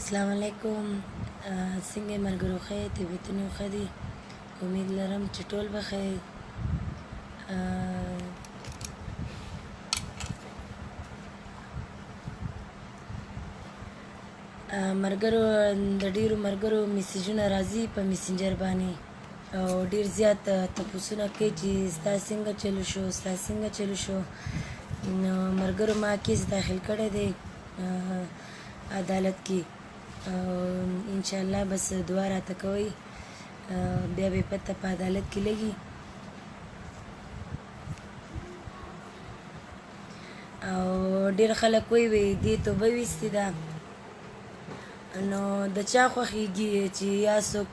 السلام علیکم. څنګه یې ملګرو؟ ښه یې؟ طبیعتونه مو ښه دي؟ امید لرم چې ټول به ښه یې. ملګرو د ډېرو ملګرو میسیجونه راځي په میسنجر باندې او ډېر زیات تپوسونه کوي چې ستا څنګه چلو شو، ستا څنګه چلو شو. نو ملګرو ما کیس داخل کړی دی عدالت کې او انشاءالله بس دعا راته کوئ، بیا به پته په عدالت کې لګي. او ډېر خلک وایي دې توبه ویستې ده. نو د چا خوښېږي چې یا څوک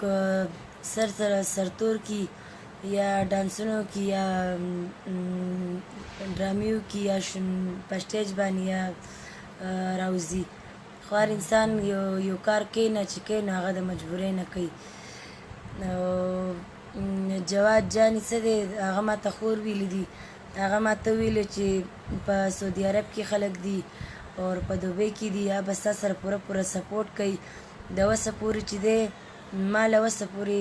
سر سره سرتور کي یا ډانسونو کې یا ډرامیو کې یا په سټیج باندې یا راوځي. خو هر انسان یو کار کوي نه چې کوي نو هغه د مجبورۍ نه کوي. جواد جاني څه دی، هغه ما ته خور ویلي دي، هغه ما ته ویلي چې په سعودي عرب کې خلک دي او په دوبۍ کې دي، یا به ستا سره پوره سپورټ کوي. د وسه پورې چې دی ما له وسه پورې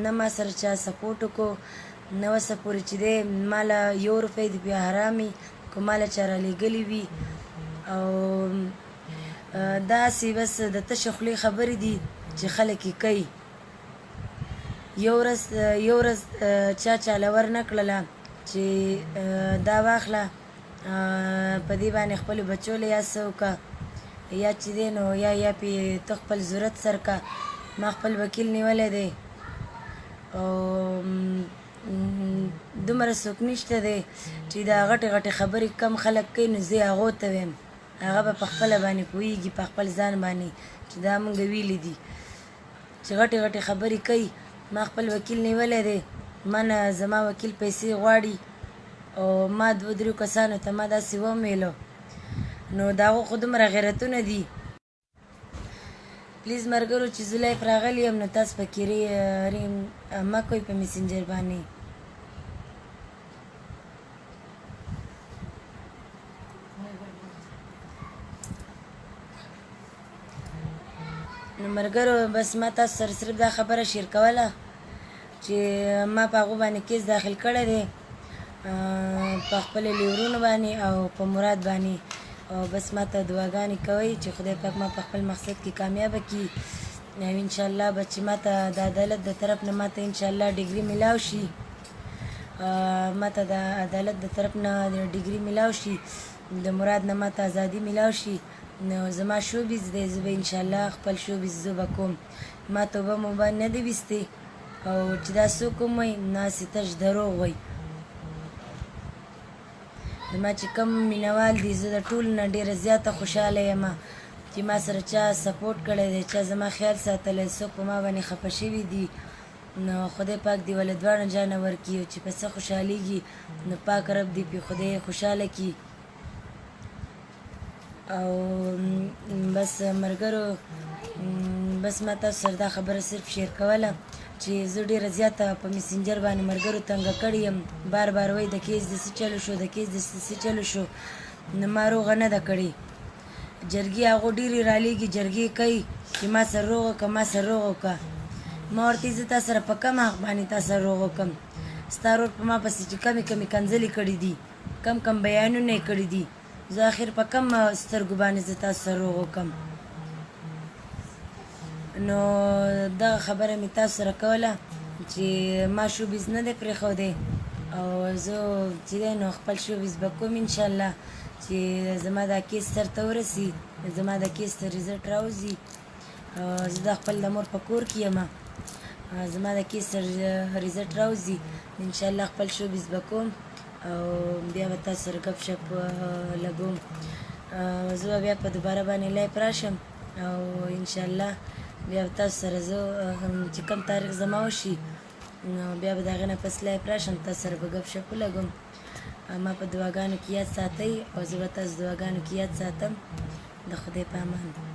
نه ما سره چا سپورټ وکړو، نه وسه پورې چې دی ما له 1 روپۍ دې بیا حرامې که ما له چا رالیږلي وي. او داسې بس د تشې خولې خبرې دي چې خلک یې کوي. یو ورځ چا له ورنه کړله چې دا واخله په دې باندې خپلو بچو له یا څه وکړه یا چې دی نو یا پې ته خپل ضرورت سر کا. ما خپل وکیل نیولی دی او دومره څوک نشته دی چې دا غټې خبرې کم خلک کوي نو زه هغو ته ویم، هغه به په خپله باندې پوهېږي په خپل ځان باندې چې دا مونږ ویلي دي چې غټې خبرې کوي. ما خپل وکیل نیولی دی، ما نه زما وکیل پیسې غواړي او ما 2-3 کسانو ته ما داسې وویلو. نو د هغو خو دومره غیرتونه دي. پلیز ملګرو چې زه لایف راغلی یم نو تاسو پکې مه کوئ په میسنجر باندې. نو ملګرو بس ما تاسو سره صرف دا خبره شیر کوله چې ما په هغو باندې کیس داخل کړی دی په خپلو لیورونو باندې او په مراد باندې. او بس ما ته دعاګانې کوئ چې خدای پاک ما په خپل مقصد کې کامیابه کړي. او انشاءالله به چې ما ته د عدالت د طرف نه ما ته انشاءالله ډیګري میلاو شي، ما ته د عدالت د طرف نه ډیګري میلاو شي، د مراد نه ما ته ازادي میلاو شي. نو زما شوبیز دی، زه به انشاءالله خپل شوبیز زه به کوم. ما توبه مو باندې نه دی ویستې او چې دا څوک هم وایي ناسې تش دروغ وایي. زما چې کوم مینوال دي زه د ټولو نه ډېره زیاته خوشحاله یم چې ما سره چا سپورټ کړی دی، چا زما خیال ساتلی، څوک په ما باندې خفه شوي دي. نو خدای پاک دې ولې دواړه جانه ورکړي او چې په څه خوشحالېږي نو پاک رب دې پې خدای خوشحاله کړي. او بس ملګرو بس ما تاسو سره دا خبره صرف شیر کوله چې زه ډېره زیاته په میسنجر باندې ملګرو تنګه کړې یم. بار وایي د کیس داسې چلو شو، د کیس داسې چلو شو. نو ما روغه نه ده کړې. جرګې هغو ډېرې رالیږي، جرګې کوي چې ما سره روغ وکړه، ما سره روغ وکړه. ما ورته زه تا سره په کم حق باندې تا سره روغ وکړم؟ ستا ورور په ما پسې چې کمې کنځلې کړي دي، کم بیانونه یې کړي دي، زه اخر په کم سترګو باندې زه تاسو سره روغ وکړم؟ نو دغه خبره مې تاسو سره کوله چې ما شوبیز نه دی پرېښودی او زه چې دی نو خپل شوبیز به کوم انشاءالله چې زما دا کیس سر ته ورسي، زما دا کیس ته ریزلټ راوځي. زه د خپل د مور په کور کې یم، زما د کیس سر ریزلټ راوځي انشاءالله خپل شوبیز به کوم او بیا به تاسو سره ګپ شپ لګوم. زه به بیا په دوباره باندې لایف راشم او انشاءالله بیا به تاسو سره زه چې کوم تاریخ زما وشي نو بیا به د هغې نه پس لایف راشم، تاسو سره به ګپ شپ ولګوم. ما په دعاګانو کې یاد ساتئ او زه به تاسو دعاګانو کې یاد ساتم. د خدای په امان.